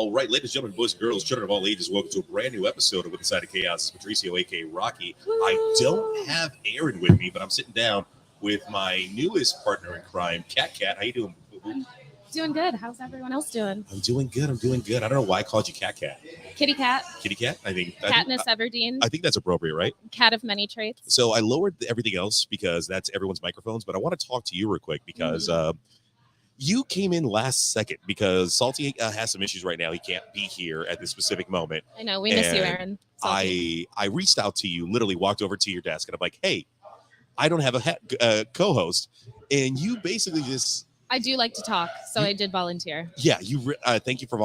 All right, ladies and gentlemen, boys and girls, children of all ages, welcome to a brand new episode of With the Side of Chaos. It's Patricio, a.k.a. Rocky. I don't have Aaron with me, but I'm sitting down with my newest partner in crime, Cat. How you doing, boo-boo? Doing good. How's everyone else doing? I'm doing good. I don't know why I called you Cat. Kitty cat. Kitty cat? Katniss Everdeen. I think that's appropriate, right? Cat of many traits. So I lowered everything else because that's everyone's microphones, but I want to talk to you real quick because you came in last second because Salty has some issues right now. He can't be here at this specific moment. I know. We miss you, Aaron. I reached out to you, literally walked over to your desk, and I'm like, hey, I don't have a co-host. And you basically just... I do like to talk, so I did volunteer. Yeah, thank you for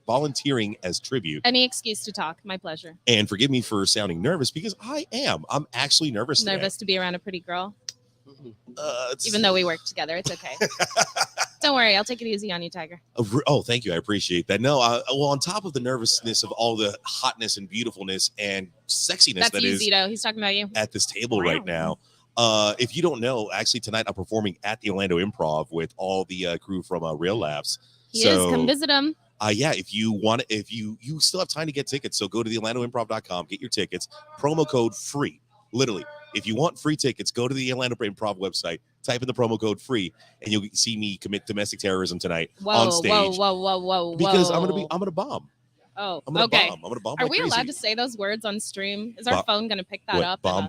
volunteering as tribute. Any excuse to talk, my pleasure. And forgive me for sounding nervous because I'm actually nervous. Nervous to be around a pretty girl. Even though we work together, it's okay. Don't worry, I'll take it easy on you, Tiger. Oh, thank you. I appreciate that. No, well, on top of the nervousness of all the hotness and beautifulness and sexiness That's you, Zito. He's talking about you. At this table right now. If you don't know, actually tonight I'm performing at the Orlando Improv with all the crew from Real Laughs. He is. Come visit him. Yeah, if you want, if you still have time to get tickets, so go to the OrlandoImprov.com, get your tickets. Promo code free. Literally, if you want free tickets, go to the Orlando Improv website, type in the promo code free, and you'll see me commit domestic terrorism tonight on stage. Whoa! Because I'm gonna bomb. Oh, I'm gonna okay. bomb. I'm gonna bomb. Are like we crazy. allowed to say those words on stream? Is our phone gonna pick that up? Bomb.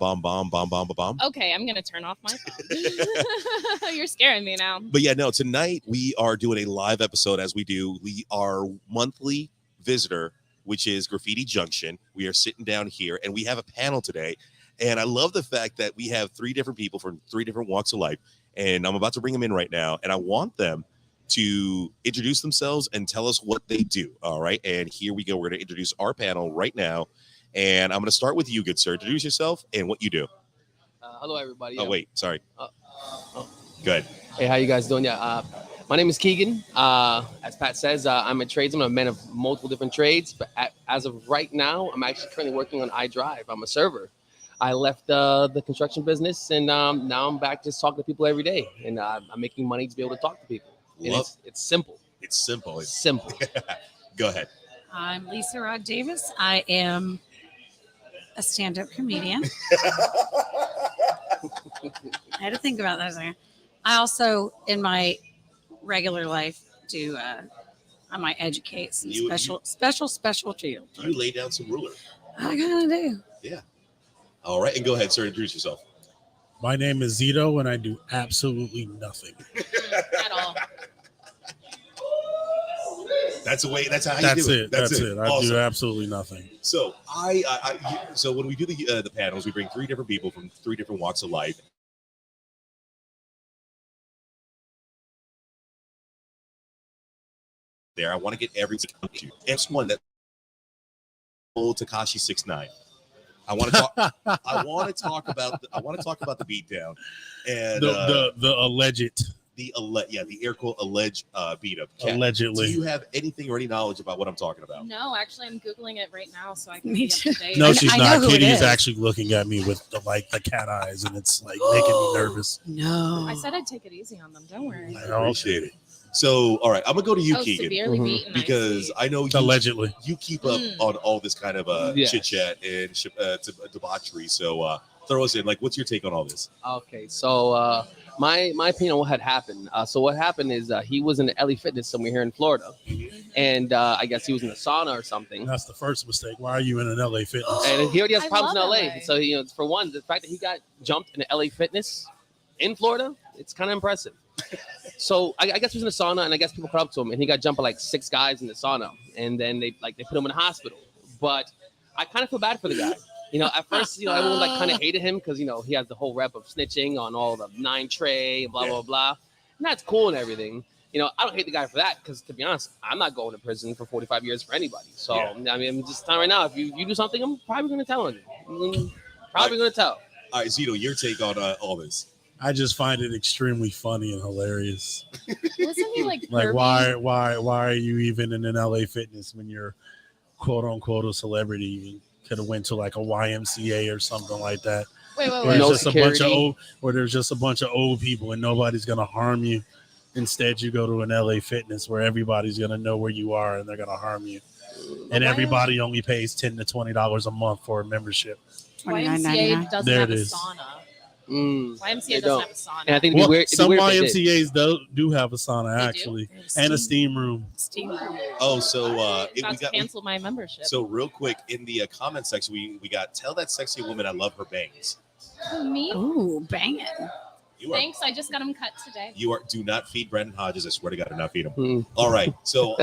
Okay, I'm gonna turn off my phone. You're scaring me now. But yeah, no. Tonight we are doing a live episode as we do. Our monthly visitor, which is Graffiti Junction. We are sitting down here, and we have a panel today. And I love the fact that we have three different people from three different walks of life. And I'm about to bring them in right now. And I want them to introduce themselves and tell us what they do. All right. And here we go. We're going to introduce our panel right now. And I'm going to start with you, good sir. Introduce yourself and what you do. Hello, everybody. Oh, wait. Sorry. Good. Hey, how you guys doing? Yeah. My name is Keegan. As Pat says, I'm a tradesman. I'm a man of multiple different trades. But as of right now, I'm actually currently working on iDrive. I'm a server. I left the construction business, and now I'm back just talking to people every day. And I'm making money to be able to talk to people. It's simple. It's simple. It's simple. Go ahead. I'm Lisa Rod Davis. I am a stand-up comedian. I had to think about that a second. I also, in my regular life, I might educate some special children. You lay down some ruler. I kind of do. Yeah. All right. And go ahead, sir. Introduce yourself. My name is Zito, and I do absolutely nothing. At all. That's how you That's do it. That's it. I Awesome. do absolutely nothing. So so when we do the panels, we bring three different people from three different walks of life. There, I want to get every you. It's one that old Tekashi 6ix9ine. I want to talk about the beatdown and the alleged. The air quote alleged beat up. Kat, allegedly. Do you have anything or any knowledge about what I'm talking about? No, actually, I'm Googling it right now so I can Me be up too. to date. No, she's I not. know who it Kitty is is. actually looking at me with the cat eyes, and it's like making me nervous. No. I said I'd take it easy on them. Don't worry. I appreciate it. So, all right, I'm gonna go to you, Keegan, severely beaten. because I know Allegedly. you keep up on all this kind of chit chat and debauchery. So, throw us in. Like, what's your take on all this? Okay, so my opinion on what had happened. So what happened is he was in the LA Fitness somewhere here in Florida, and I guess he was in the sauna or something. That's the first mistake. Why are you in an LA Fitness? And he already has I problems in love LA. LA. So for one, the fact that he got jumped in the LA Fitness in Florida, it's kind of impressive. So I guess he was in the sauna, and I guess people caught up to him, and he got jumped by like 6 guys in the sauna, and then they put him in the hospital. But I kind of feel bad for the guy. At first, everyone like kind of hated him because he has the whole rep of snitching on all the 9 tray, blah blah blah, and that's cool and everything. I don't hate the guy for that because, to be honest, I'm not going to prison for 45 years for anybody. So I mean, I'm just telling right now, if you do something, I'm probably going to tell him. Probably going to tell. All right, Zito, your take on all this? I just find it extremely funny and hilarious. Wasn't he like why are you even in an LA Fitness when you're quote unquote a celebrity? You could have went to like a YMCA or something like that. Wait. Where No there's just security. where there's just a bunch of old people and nobody's gonna harm you. Instead, you go to an LA Fitness where everybody's gonna know where you are and they're gonna harm you. And everybody only pays $10 to $20 a month for a membership. YMCA doesn't There have it a is. sauna. They YMCA doesn't don't. have a sauna. And I think Well, it'd be some weird if they did. YMCA's do have a sauna They do? actually, and a steam room. Steam room. Oh, so I'm we about to got cancel my membership. so real quick in the comment section, we got tell that sexy woman I love her bangs. Me? Ooh, banging. You are Thanks. I just got them cut today. do not feed Brendan Hodges. I swear to God, do not feed him. Mm. All right. So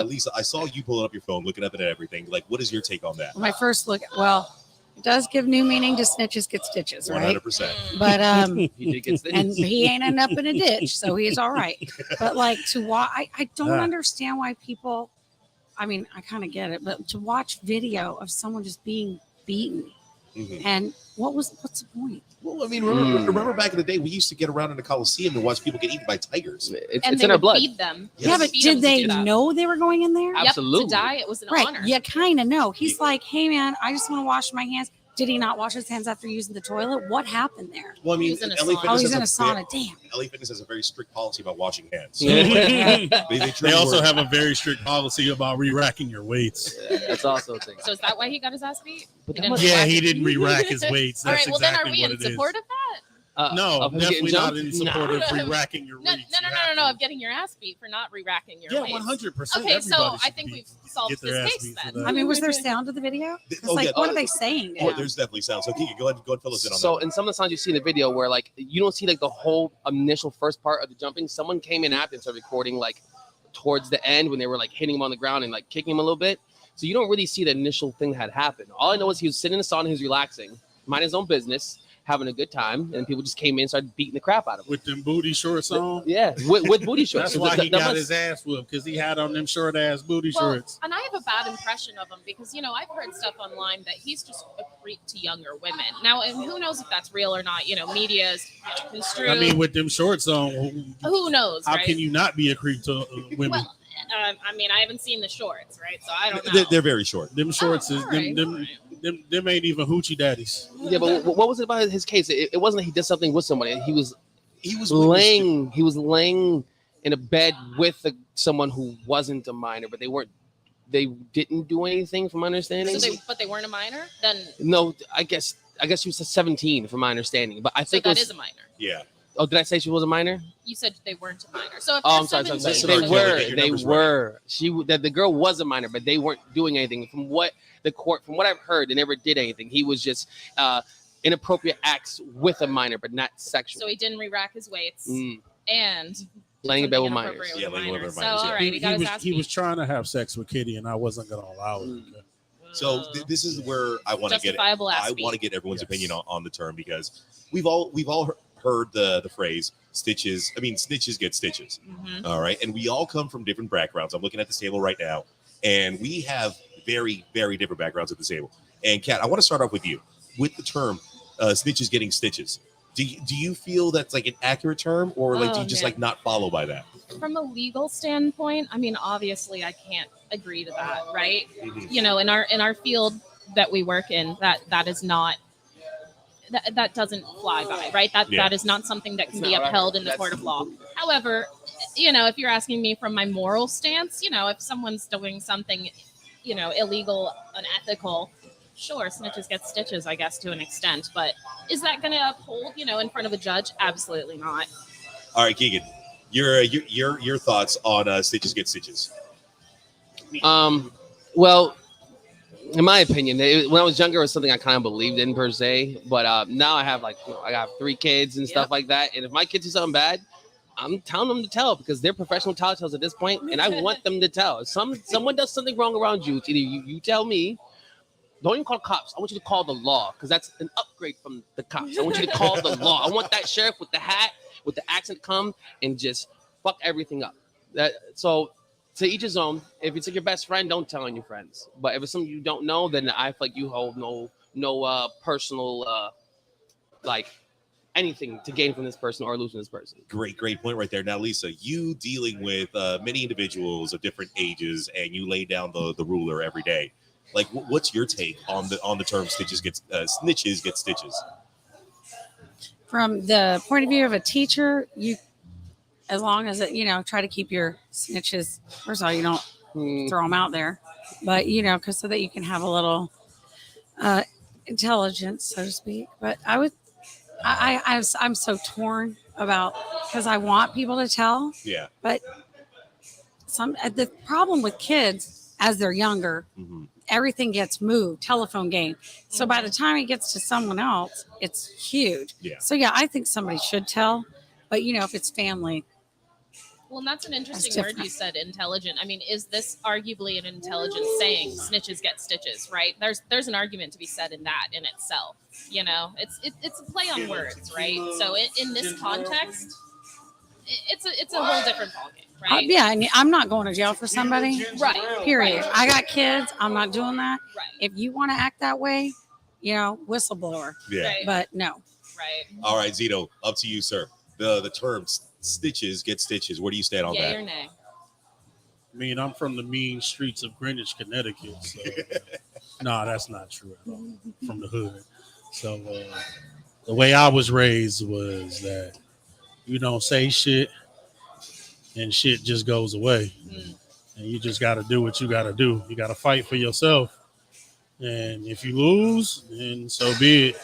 Lisa, I saw you pulling up your phone, looking up at everything. Like, what is your take on that? My first look, well, it does give new meaning to snitches get stitches, right? 100%. But He did get and he ain't end up in a ditch, so he's all right. But like to watch, I don't Ah. understand why people. I mean, I kind of get it, but to watch video of someone just being beaten, Mhm. and what's the point? Well, I mean, remember back in the day, we used to get around in the Coliseum and watch people get eaten by tigers. It's And it's they in our would blood. feed them. Yeah, but Feed did them to they do that. know they were going in there? Absolutely. Yep, to die, it was an Right. honor. You kind of know. He's like, hey, man, I just want to wash my hands. Did he not wash his hands after using the toilet? What happened there? Well, I mean, He was in a LA sauna. Oh, Fitness he's in a has sauna. Damn. LA Fitness has a very strict policy about washing hands. Yeah. They They truly also were- have a very strict policy about re-racking your weights. That's also a thing. So is that why he got his ass beat? But He that didn't must- Yeah, re-rack he it? didn't re-rack his weights. All That's right. Well, then are exactly we what in it is. support of that? No, of him getting definitely not jumped? in support of re-racking your No, weights. no, of getting your ass beat for not re-racking your Yeah, weights. 100%. Okay, so Everybody I should think be- we've solved get their this ass case beat for then. that. I mean, was there sound to the video? It's Oh, like, yeah. what are they saying? Oh, there's definitely sound. So, Keegan, go ahead and fill us in on So that. in some of the sounds you see in the video where like you don't see like the whole initial first part of the jumping, someone came in after and started recording like towards the end when they were like hitting him on the ground and like kicking him a little bit. So you don't really see the initial thing that had happened. All I know is he was sitting in the sauna, he was relaxing, minding his own business, having a good time, and people just came in and started beating the crap out of him. With them booty shorts on. Yeah, with booty shorts. That's why he That got must- his ass whooped, because he had on them short ass booty Well, shorts. and I have a bad impression of him because, you know, I've heard stuff online that he's just a creep to younger women. Now, and who knows if that's real or not? You know, media is construed. I mean, with them shorts on, who knows? how right? can you not be a creep to women? Well, I mean, I haven't seen the shorts, right? So I don't know. They're very short. Them shorts is all right, them ain't even hoochie daddies. Yeah, but what was it about his case? It wasn't that he did something with somebody. He was He was laying in a bed with someone who wasn't a minor, but they didn't do anything from my understanding. But they weren't a minor? Then No, I guess she was 17 from my understanding, but I so think that it was, is a minor. Yeah. oh, did I say she was a minor? You said they weren't a minor. So if Oh, they're I'm sorry. 17, They Kelly, were. get your They numbers were. The girl was a minor, but they weren't doing anything. From what I've heard, they never did anything. He was just inappropriate acts with a minor, but not sexual. So he didn't re-rack his weights and Laying in bed with something minors. inappropriate Yeah, with a laying with minor. minors, yeah. So all right, he got his ass he beat. was trying to have sex with Kitty, and I wasn't gonna allow it. So this is where I want to get it. Justifiable ass I beat. want to get everyone's Yes. opinion on the term, because we've all heard the phrase stitches. I mean, snitches get stitches. Mhm. All right. And we all come from different backgrounds. I'm looking at this table right now, and we have very, very different backgrounds at this table. And Kat, I want to start off with you with the term snitches getting stitches. Do you feel that's like an accurate term, or like do you just man. like not follow by that? From a legal standpoint, I mean, obviously, I can't agree to that, right? Mhm. You know, in our field that we work in, that is not that doesn't fly by, right? That is not something that can It's be not right. upheld in the That's- court of law. However, you know, if you're asking me from my moral stance, you know, if someone's doing something, you know, illegal, unethical, sure, snitches get stitches, I guess, to an extent. But is that going to uphold, you know, in front of a judge? Absolutely not. All right, Keegan, your thoughts on stitches get stitches? Well, in my opinion, when I was younger, it was something I kind of believed in per se. But now I have I got 3 kids and stuff Yep. like that. And if my kids do something bad, I'm telling them to tell, because they're professional telltales at this point, and I want them to tell. If someone does something wrong around you, it's either you tell me. Don't even call cops. I want you to call the law, because that's an upgrade from the cops. I want you to call the law. I want that sheriff with the hat, with the accent, come and just fuck everything up. So to each his own. If it's like your best friend, don't tell on your friends. But if it's something you don't know, then I feel like you hold no personal like anything to gain from this person or lose from this person. Great point right there. Now, Lisa, you dealing with many individuals of different ages, and you lay down the ruler every day. Like, what's your take on the term snitches get stitches? From the point of view of a teacher, as long as it, try to keep your snitches. First of all, you don't throw them out there, but because so that you can have a little intelligence, so to speak. But I'm so torn about because I want people to tell, Yeah. but the problem with kids as they're younger, everything gets moved, telephone game. So by the time it gets to someone else, it's huge. Yeah. So yeah, I think somebody should tell, but if it's family. Well, and that's an interesting That's word you said, intelligent. I mean, is this arguably an intelligent saying? Snitches get stitches, right? There's an argument to be said in that in itself. It's a play on words, right? So in this context, it's a whole different ballgame, right? Yeah, and I'm not going to jail for somebody. Right. Period. Right. I got kids. I'm not doing that. Right. If you want to act that way, whistleblower. Yeah. Right. But no. Right. All right, Zito, up to you, sir. The term stitches get stitches. Where do you stand on Yay that? or nay? I mean, I'm from the mean streets of Greenwich, Connecticut. So, no, that's not true at all. From the hood. So, the way I was raised was that you don't say shit and shit just goes away. And you just got to do what you got to do. You got to fight for yourself. And if you lose, then so be it.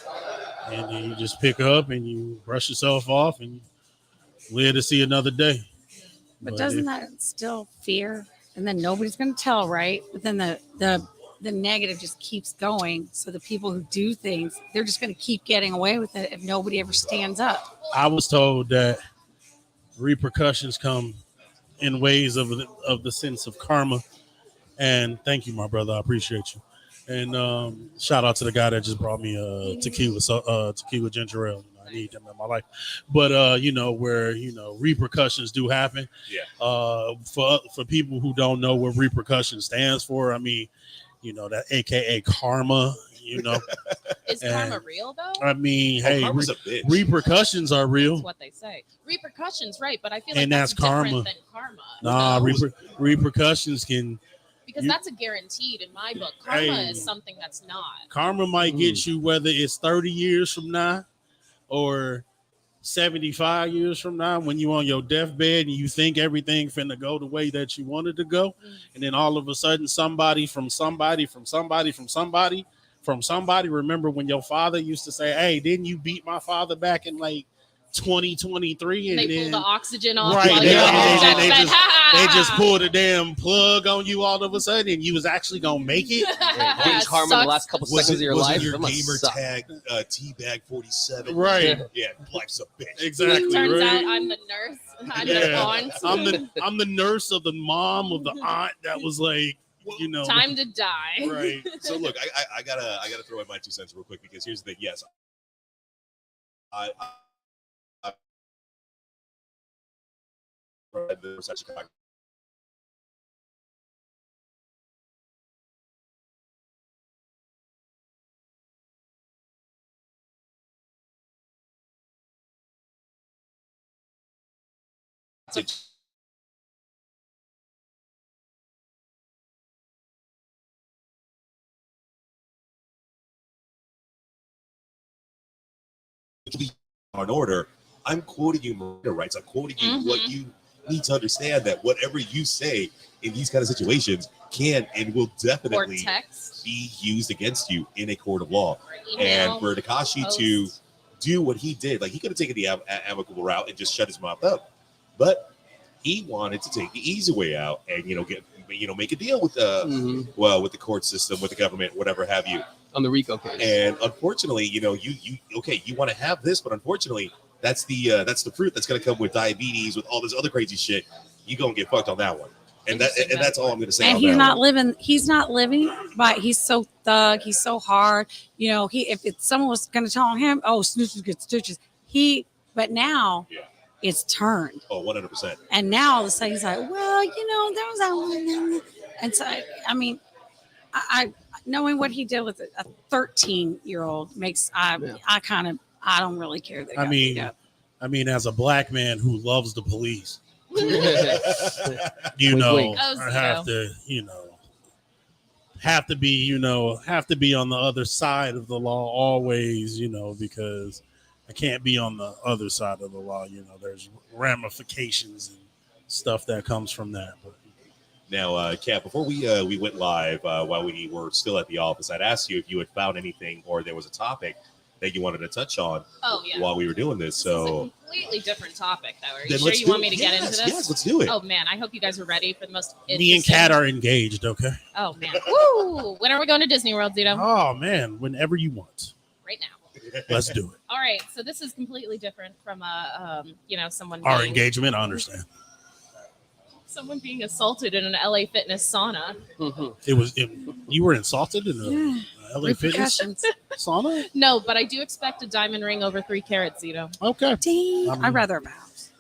And then you just pick up and you brush yourself off and live to see another day. But doesn't that instill fear? And then nobody's going to tell, right? But then the negative just keeps going. So the people who do things, they're just going to keep getting away with it if nobody ever stands up. I was told that repercussions come in ways of the sense of karma. And thank you, my brother. I appreciate you. And shout out to the guy that just brought me tequila ginger ale. I need them in my life. But where repercussions do happen. Yeah. For people who don't know what repercussion stands for, I mean, that AKA karma. Is karma real though? I mean, hey, karma's a bitch. Repercussions are real. That's what they say. Repercussions, right? But I feel like And that's that's different karma. than karma. Nah, repercussions can. Because that's a guaranteed in my book. Karma Hey. is something that's not. Karma might get you whether it's 30 years from now or 75 years from now when you on your deathbed and you think everything finna go the way that you wanted to go. And then all of a sudden somebody, remember when your father used to say, hey, didn't you beat my father back in like 2023? And They then, pull the oxygen off right, while they- you're on your they- deathbed. they just pulled a damn plug on you all of a sudden and you was actually gonna make it. Getting karma in the last couple seconds of your life. Your that must gamer suck. tag T-Bag 47? Right. Yeah, life's a bitch. Exactly. Turns right? out I'm the nurse. I'm the aunt. I'm the nurse of the mom of the aunt that was like, Time to die. right. So look, I gotta throw in my 2 cents real quick because here's the thing. Yes, I read the recession. On order, I'm quoting you Miranda rights. I'm quoting you what you need to understand, that whatever you say in these kind of situations can and will definitely be used against you in a court of law. And for Tekashi to do what he did, like he could have taken the amicable route and just shut his mouth up, but he wanted to take the easy way out and make a deal with with the court system, with the government, whatever have you. On the RICO case. And unfortunately, you want to have this, but unfortunately, that's the fruit that's going to come with diabetes, with all this other crazy shit. You gonna get fucked on that one, and that's all I'm going to say. And he's not living, but he's so thug. He's so hard. If someone was going to tell him, oh, snitches get stitches, but now it's turned. Oh, 100%. And now all of a sudden he's like, well, there was that one. And so, I mean, I knowing what he did with a 13-year-old makes I don't really care. That I mean, as a black man who loves the police, Wink. I have to be on the other side of the law always, because I can't be on the other side of the law. You know, there's ramifications and stuff that comes from that. But Now, Kat, before we went live, while we were still at the office, I'd asked you if you had found anything or there was a topic that you wanted to touch on while we were doing this. This So is a completely different topic, though. Are you then sure let's you do want it. me to get into this? Yes, let's do it. Oh man, I hope you guys are ready for the most. me and Kat are engaged, okay? Oh man, woo! When are we going to Disney World, Zito? Oh man, whenever you want, Right now. let's do it. All right, so this is completely different from someone Our being, engagement, I understand. someone being assaulted in an LA Fitness sauna. You were insulted in the LA Fitness Repercussions. sauna? No, but I do expect a diamond ring over 3 carats, Zito. Okay. Dang, I'd rather have a house.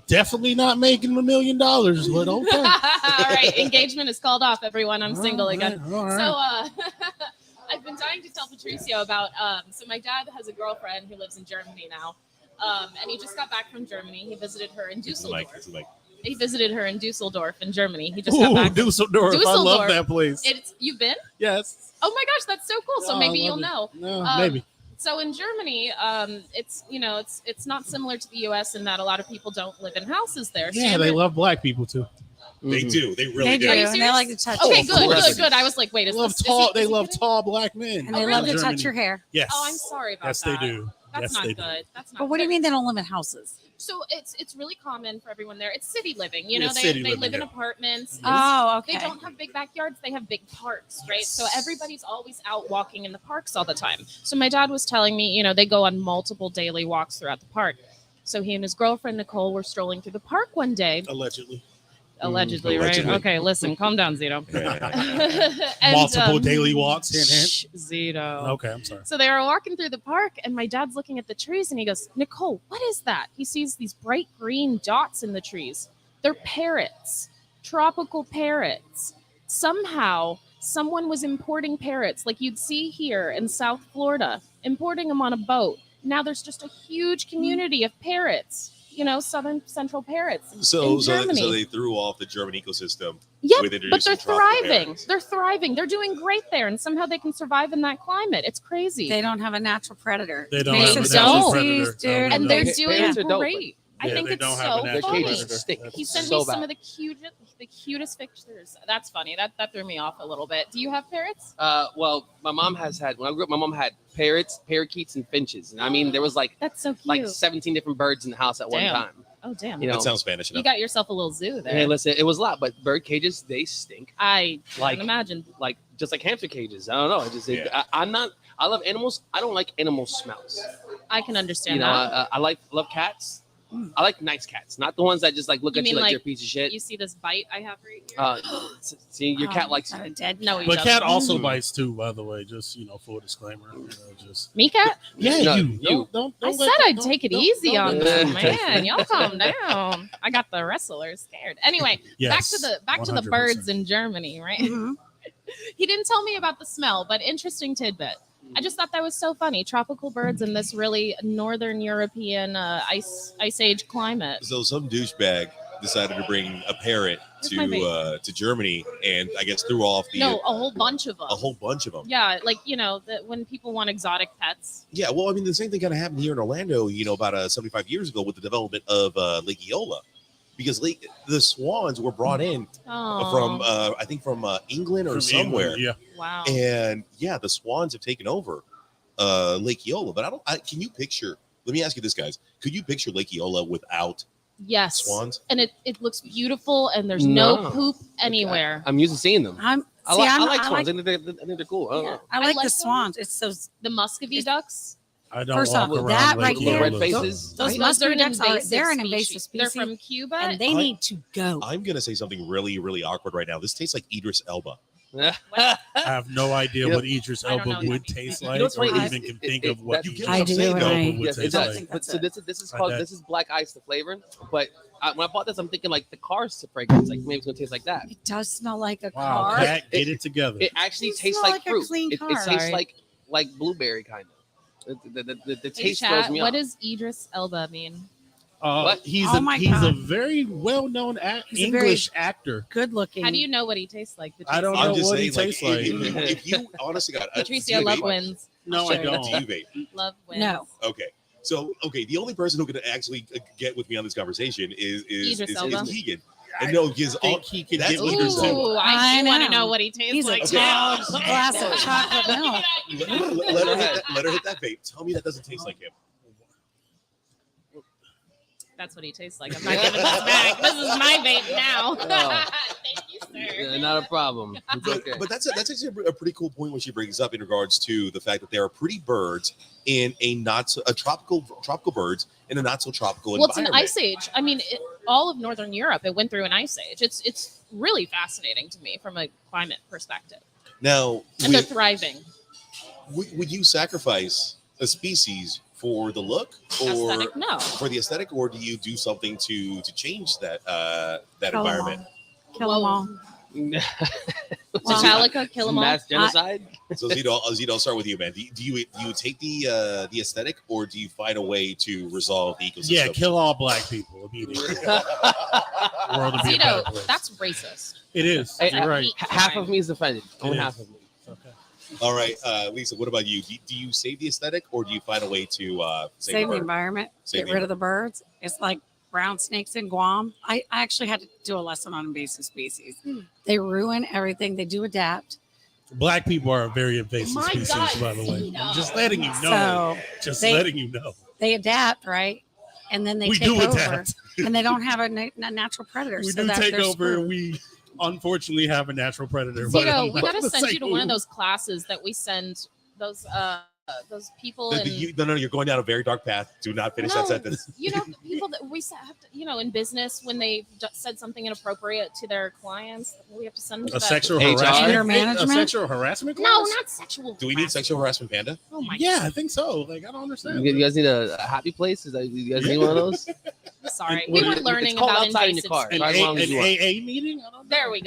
Definitely not making $1 million, but okay. All right, engagement is called off, everyone. I'm single again. All right. So I've been dying to tell Patricio about so my dad has a girlfriend who lives in Germany now. And he just got back from Germany. He visited her in Dusseldorf. He visited her in Dusseldorf in Germany. He just got back. Dusseldorf. I love Dusseldorf. that place. You've been? Yes. Oh my gosh, that's so cool. So Oh, maybe I you'll love know. it. No, maybe. So in Germany, it's not similar to the U.S. in that a lot of people don't live in houses there. Yeah, they love black people too. They do. They really They do. do, Are you and they like to touch. Okay, of good, course. good. I was like, wait, They is love this, is tall. he- is They he love kidding? tall black men. And Oh, they really? love to Germany. touch your hair. Yes. Oh, I'm sorry about Yes, that. they do. That's Yes, not they good. do. That's not But what do you good. mean they don't live in houses? So it's really common for everyone there. It's city living. You know, Yeah, they city live living, in yeah. apartments. Oh, okay. They don't have big backyards. They have big parks, right? So everybody's always out walking in the parks all the time. So my dad was telling me, they go on multiple daily walks throughout the park. So he and his girlfriend, Nicole, were strolling through the park one day. Allegedly. Allegedly, Allegedly. right? Okay, listen, calm down, Zito. And, Multiple daily walks. Hint, hint. Shh, Zito. Okay, I'm sorry. So they were walking through the park, and my dad's looking at the trees, and he goes, Nicole, what is that? He sees these bright green dots in the trees. They're parrots, tropical parrots. Somehow, someone was importing parrots like you'd see here in South Florida, importing them on a boat. Now there's just a huge community of parrots, southern central parrots in Germany. So they threw off the German ecosystem. Yep, with but introducing they're tropical thriving. parrots. They're thriving. They're doing great there, and somehow they can survive in that climate. It's crazy. They don't have a natural predator. They don't They have a don't. natural predator. Dude. No, and no. they're Parrots doing are dope, but- great. I Yeah, think they it's don't have a so natural funny. cages predator. stink. He sent So me some bad. of the cutest pictures. That's funny. That threw me off a little bit. Do you have parrots? Well, my mom has had, when I grew up, my mom had parrots, parakeets, and finches. And I mean, there was like That's so cute. 17 different birds in the house at one Damn. time. Oh damn! You know, That sounds Spanish You enough. got yourself a little zoo there. Hey, listen, it was a lot, but bird cages, they stink. I Like- can imagine. Like, just like hamster cages. I don't know. Yeah. I love animals. I don't like animal smells. I can understand You know, that. I love cats. I like nice cats, not the ones that just like look You at mean you like like you're a piece of shit. You see this bite I have right here? See, your cat likes Not you. a dead. No, he But doesn't. cat also bites too, by the way. Just full disclaimer. Just Me cat? yeah, No, you. you. Don't I let said that- I'd don't- take it don't- easy don't on let them, that- man. Y'all calm down. I got the wrestlers scared. Anyway, Yes, back to the 100%. birds in Germany, right? Mhm. He didn't tell me about the smell, but interesting tidbit. I just thought that was so funny. Tropical birds in this really northern European ice age climate. So some douchebag decided to bring a parrot Where's my vape? to Germany, and I guess threw off No, a whole bunch of them. a whole bunch of them. Yeah, like that when people want exotic pets. Yeah, well, I mean, the same thing kind of happened here in Orlando, about 75 years ago with the development of Lake Eola, because the swans were brought in Oh, from, I think, from England or From somewhere. England, wow. And yeah, the swans have taken over Lake Eola. But can you picture, let me ask you this, guys. Could you picture Lake Eola without Yes, swans? and it looks beautiful, and there's no No. poop anywhere. I'm used to seeing them. I I like swans. I think they're cool. I don't know. I like like the them. swans. It's those The Muscovy ducks. I don't First walk off, around that Lake right Little there, red Eola. faces. those Those musky are an ducks invasive they're an species. invasive species. They're from Cuba. and they need to go. I'm going to say something really, really awkward right now. This tastes like Idris Elba. I have no idea Yep. what Idris I don't Elba know. would taste You like, know what's or funny? even can think of what You Idris get what I'm I do, saying, and though? I- Elba would Yes, taste it does. like. But so this is I called bet. this is black ice, the flavor. But when I bought this, I'm thinking like the car's fragrance, like maybe it's gonna taste like that. It does smell like a Wow, car. Cat, get it together. It actually You tastes smell like like a fruit. clean It car. tastes Sorry. like blueberry kind of. The Hey, taste chat, throws me what off. does Idris Elba mean? What? He's Oh my he's a God. very well-known He's a very- English actor. Good looking. How do you know what he tastes like? I don't I'm know just what he saying, tastes like, like. if you honestly got Patricia, love wins. No, Sure. I don't. Do you vape? Love wins. No. Okay. So, okay, the only person who can actually get with me on this conversation is Idris Elba. Keegan. And no, because I think he can that's get with her Idris too. Elba. Ooh, I I do want to know. know what he tastes He's a like tall now. glass of chocolate milk. Let her hit that vape. Tell me that doesn't taste like him. That's what he tastes like. I'm not giving this back. This is my vape now. Oh. Thank you, sir. Yeah, not a problem. It's okay. But that's actually a pretty cool point when she brings up in regards to the fact that there are pretty birds in a tropical birds in a not so tropical Well, it's environment. an ice age. I mean, all of Northern Europe, it went through an ice age. It's really fascinating to me from a climate perspective. Now, And they're thriving. would you sacrifice a species for the look or Aesthetic? No. for the aesthetic, or do you do something to change that that Kill 'em environment? all. Kill 'em all. Well, Metallica, kill 'em all. Mass genocide. So Zito, I'll start with you, man. Do you take the aesthetic, or do you find a way to resolve the ecosystem? Yeah, kill all black people immediately. World would be a better Zito, place. that's racist. It is. Hey, You're right. Half of me is offended. Only It half is. of me. Okay. All right, Lisa. What about you? Do you save the aesthetic, or do you find a way to Save the bird? environment. Save Get the rid of the birds. It's like brown snakes in Guam. I actually had to do a lesson on invasive species. They ruin everything. They do adapt. Black people are a very invasive My species, God, by the way. Zito. I'm just letting you know. So Just they- letting you know. they adapt, right? And then they We take do over. adapt. And they don't have a natural predator. We so do that take they're over. screwed. We unfortunately have a natural predator. but I'm Zito, we not got to gonna send say you to one of who. those classes that we send those people No, in no, you're going down a very dark path. Do not finish that No. sentence. you know, the people that we have to, in business when they said something inappropriate to their clients, we have to send them to A that. sexual HR? harassment. Anger A management? sexual harassment. No, class? not sexual. Do we need sexual harassment, Panda? Oh my Yeah, I think so. Like I don't understand. You guys need a happy place? Is that you guys need one of those? God. Sorry, And we what were is it? learning It's cold about outside in your invasive car. An, Try as long as you want. AA meeting? I don't know. There we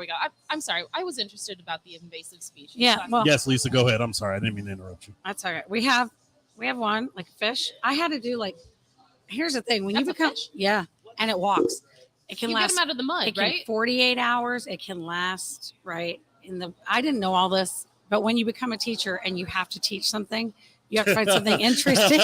go. I'm sorry. I was interested about the invasive species. Yeah, well, Yes, Lisa, go ahead. I'm sorry. I didn't mean to interrupt you. that's all right. We have one like a fish. I had to do like. Here's the thing: when That's you a become fish? and it walks, it can You get last. them out of the mud, It can right? 48 hours. It can last right in the. I didn't know all this, but when you become a teacher and you have to teach something, you have to find something interesting.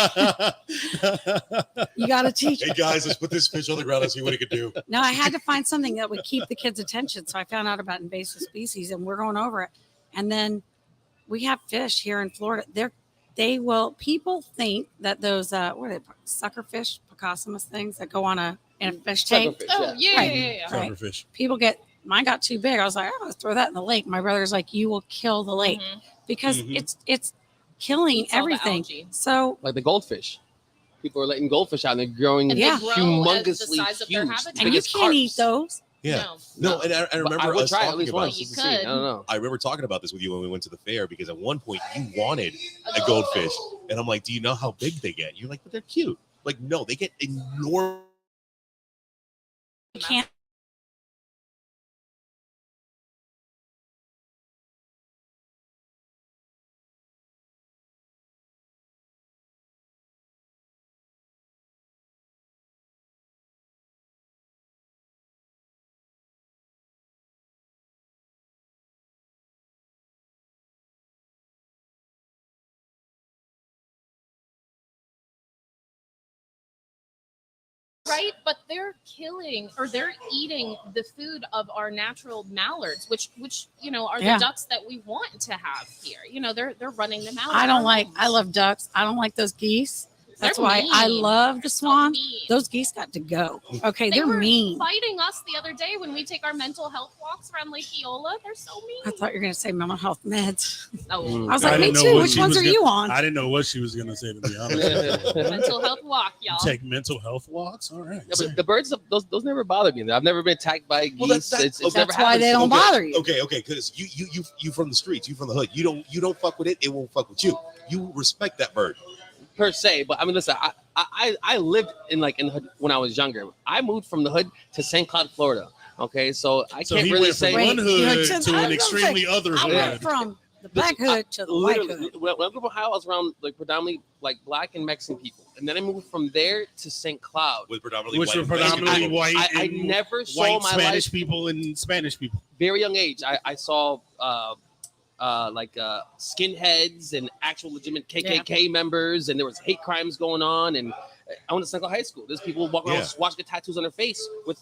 You got to teach. Hey guys, let's put this fish on the ground and see what it could do. No, I had to find something that would keep the kids' attention. So I found out about invasive species, and we're going over it. And then we have fish here in Florida. People think that those what are they, suckerfish, Pocosmus things that go on in a fish tank. Suckerfish, Oh yeah. yeah, Right. yeah, yeah. Right. Suckerfish. People mine got too big. I was like, I'm gonna throw that in the lake. My brother's like, you will kill the lake Mhm. because Mhm. it's killing Eats all the everything. algae. So Like the goldfish. People are letting goldfish out and they're growing And Yeah. they grow as the humongously size of their huge. habitat. and you Biggest can't eat carps. those. Yeah. No. No, and I But remember I would us try it at talking least about. once You just to see. I could. don't know. I remember talking about this with you when we went to the fair because at one point you wanted a goldfish, and I'm like, "Do you know how big they get?" You're like, "But they're cute." Like, no, they get enormous. You can't. Right, but they're killing or they're eating the food of our natural mallards, which are Yeah. the ducks that we want to have here. They're running them out. I in don't our like. homes. I love ducks. I don't like those geese. That's They're why I mean. love the So swan. mean. Those geese got to go. Okay, They they're were mean. fighting us the other day when we take our mental health walks around Lake Eola. They're so mean. I thought you were going to say mental health meds. Oh, Mm. I was I like, me didn't know too. what Which she ones was are gonna- you on? I didn't know what she was going to say, to be honest. mental health walk, y'all. Take mental health walks. All right. Yeah, but the birds, those never bother me. I've never been attacked by geese. Well, that's- it's never That's why happened they to don't me. bother you. Okay, because you from the streets, you from the hood. You don't fuck with it. It won't fuck with you. You respect that bird. per se. But I mean, listen, I lived in the hood when I was younger. I moved from the hood to St. Cloud, Florida. Okay, so I So can't he really went from say. Wait, one you hood went to I an was gonna extremely say, other I hood. went from the black hood to the white Literally, hood. when I grew up in Ohio, I was around predominantly black and Mexican people, and then I moved from there to St. Cloud. with predominantly Which white were and Mexican predominantly people. white. I and never saw white my Spanish life. people and Spanish people. Very young age, I saw skinheads and actual legitimate KKK members, and there was hate crimes going on. And I went to Senegal High School. There's people walking around with swastika tattoos on their face with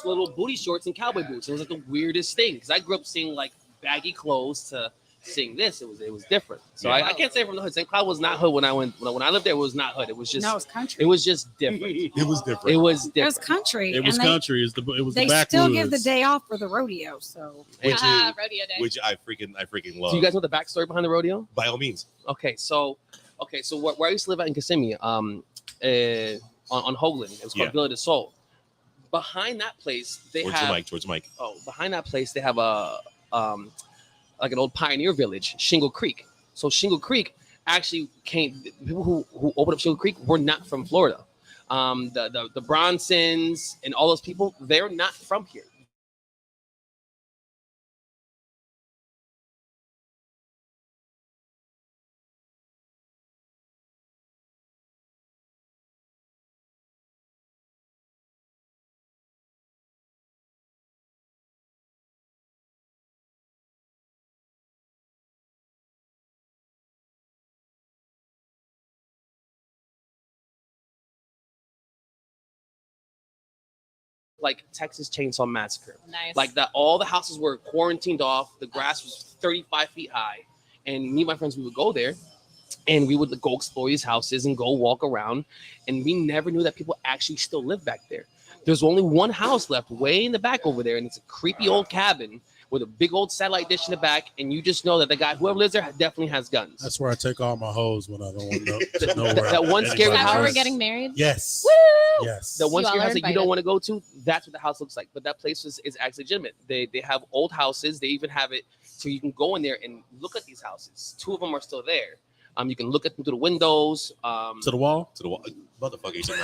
little booty shorts and cowboy boots. It was like the weirdest thing because I grew up seeing like baggy clothes to seeing this. It was different. So I can't say from the hood. St. Cloud was not hood when I lived there. It was not hood. It was just No, it's country. It was just different. It was different. It was It was different. country. It was and country. It was They the backwoods. still give the day off for the rodeo. So Which is- rodeo day. which I freaking love. Do you guys know the backstory behind the rodeo? By all means. Okay, so where I used to live at in Kissimmee, on Hoagland, it was called Villa de Sol. Behind that place, Towards the mic. Oh, behind that place, they have a like an old pioneer village, Shingle Creek. So Shingle Creek actually people who opened up Shingle Creek were not from Florida. The Bronsons and all those people, they're not from here. Like Texas Chainsaw Massacre. Nice. Like that, all the houses were quarantined off. The grass was 35 feet high. And me and my friends, we would go there and we would go explore these houses and go walk around. And we never knew that people actually still live back there. There's only one house left way in the back over there. And it's a creepy old cabin with a big old satellite dish in the back. And you just know that the guy, whoever lives there, definitely has guns. That's where I take all my hoes when I don't want to know where. That one scary Is that where house. we're getting married? Yes. Woo! Yes. The one You all scary are house that you don't invited. want to go to, that's what the house looks like. But that place is actually legitimate. They have old houses. They even have it so you can go in there and look at these houses. 2 of them are still there. You can look at them through the windows. To the wall. To the wall. Motherfucker, you said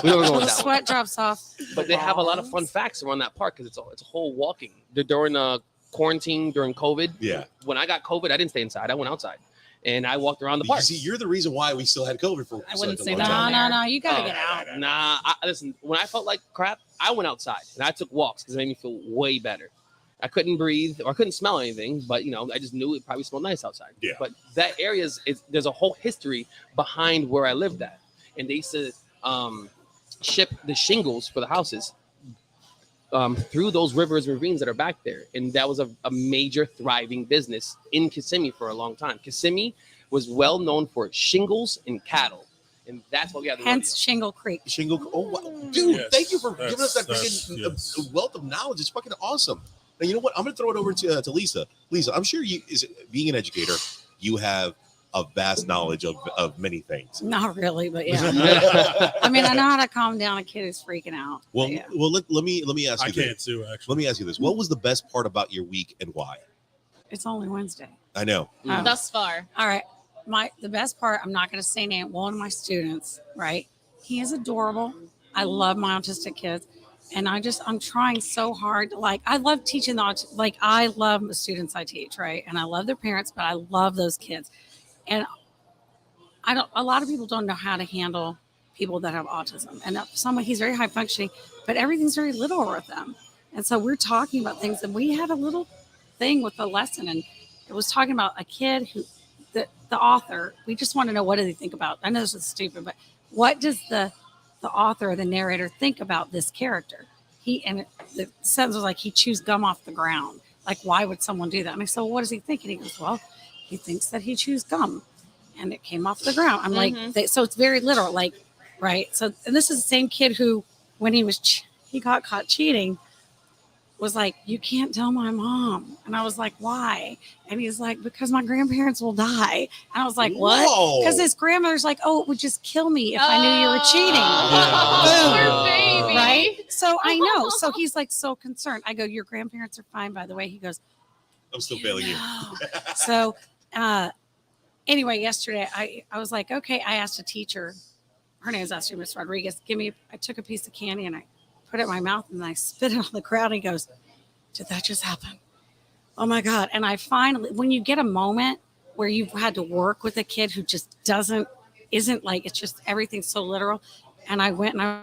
We don't go the that sweat one. drops off. But they have a lot of fun facts around that park because it's a whole walking. During quarantine, during COVID. Yeah. When I got COVID, I didn't stay inside. I went outside. And I walked around the You park. see, you're the reason why we still had COVID for I wouldn't such a say long that. time. No. You gotta get out. Nah, listen, when I felt like crap, I went outside and I took walks because it made me feel way better. I couldn't breathe or I couldn't smell anything, but I just knew it probably smelled nice outside. Yeah. But that area there's a whole history behind where I lived at. And they used to ship the shingles for the houses through those rivers and ravines that are back there. And that was a major thriving business in Kissimmee for a long time. Kissimmee was well known for shingles and cattle. And that's what we have. Hence Shingle Creek. Shingle. Oh, wow. Dude, Yes, thank you for giving us that that's- freaking yes. wealth of knowledge. It's fucking awesome. Now, you know what? I'm going to throw it over to Lisa. Lisa, I'm sure being an educator, you have a vast knowledge of many things. Not really, but yeah. I mean, I know how to calm down a kid who's freaking out. Well, but yeah. let me ask I you can't this. too, actually. Let me ask you this. What was the best part about your week and why? It's only Wednesday. I know. Oh. Thus far. All right. The best part, I'm not going to say name, one of my students, right? He is adorable. I love my autistic kids. And I'm trying so hard. Like, I love teaching I love the students I teach, right? And I love their parents, but I love those kids. And a lot of people don't know how to handle people that have autism. And he's very high functioning, but everything's very literal with them. And so we're talking about things, and we had a little thing with the lesson, and it was talking about a kid who, the author, we just want to know, what do they think about? I know this is stupid, but what does the author or the narrator think about this character? The sentence was like, he chews gum off the ground. Like, why would someone do that? And I said, well, what does he think? And he goes, well, he thinks that he chews gum and it came off the ground. I'm like, so it's very literal, like, right? So, and this is the same kid who, when he got caught cheating, was like, you can't tell my mom. And I was like, why? And he's like, because my grandparents will die. And I was like, what? Whoa. Because his grandmother's like, oh, it would just kill me if I knew you were cheating. Oh, Yeah. poor baby. Right? So I know. So he's like so concerned. I go, your grandparents are fine, by the way. He goes, I'm still failing you. no. So anyway, yesterday I was like, okay, I asked a teacher, her name is Esther, Miss Rodriguez, I took a piece of candy and I put it in my mouth and I spit it on the crowd. And he goes, did that just happen? Oh my God. And I finally, when you get a moment where you've had to work with a kid who just isn't like, it's just everything's so literal. And I went and I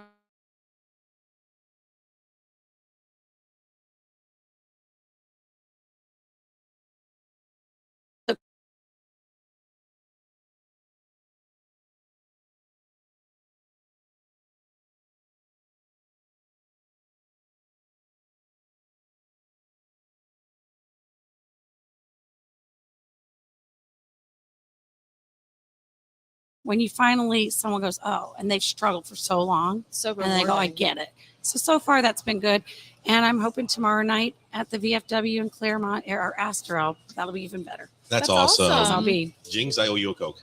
when you finally someone goes, oh, and they've struggled for so long, So and they go, I rewarding. get it. So far that's been good, and I'm hoping tomorrow night at the VFW in Claremont or Astral that'll be even better. That's That's awesome. Because I'll awesome. be Jings, I owe you a Coke.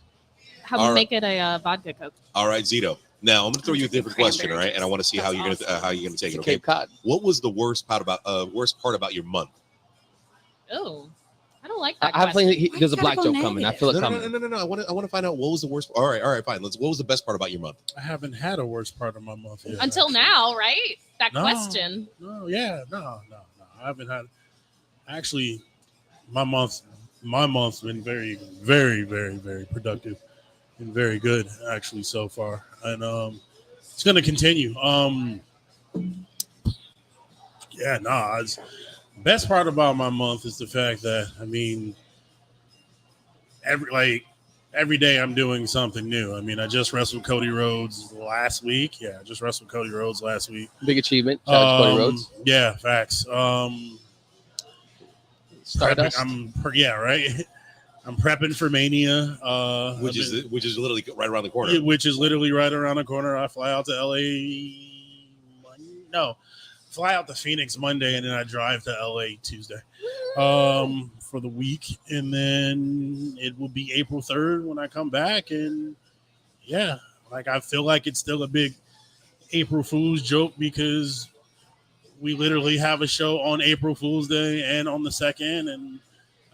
How All about right. make it a vodka Coke? All right, Zito. Now I'm gonna throw you a different question, all Cranberry right? And I want to see how That's you're gonna take it. Okay. Cape Cod. What was the worst part about your month? Oh, I don't like that I have a question. feeling Why there's a you black gotta go joke coming. I feel it No, coming. I want to find out what was the worst. All right, fine. What was the best part about your month? I haven't had a worst part of my month yet. Until actually. now, right? That No. question. No, yeah, no. I haven't had. Actually, my month's been very, very, very, very productive and very good actually so far, and it's gonna continue. Yeah, no. Best part about my month is the fact that every day I'm doing something new. I mean, I just wrestled Cody Rhodes last week. Yeah, I just wrestled Cody Rhodes last week. Big achievement. Shout out to Cody Rhodes. Yeah, facts. Stardust. Right. I'm prepping for Mania, Which is literally right around the corner. which is literally right around the corner. I fly out to fly out to Phoenix Monday, and then I drive to LA Tuesday for the week, and then it will be April 3rd when I come back, and yeah, like I feel like it's still a big April Fool's joke because we literally have a show on April Fool's Day and on the 2nd, and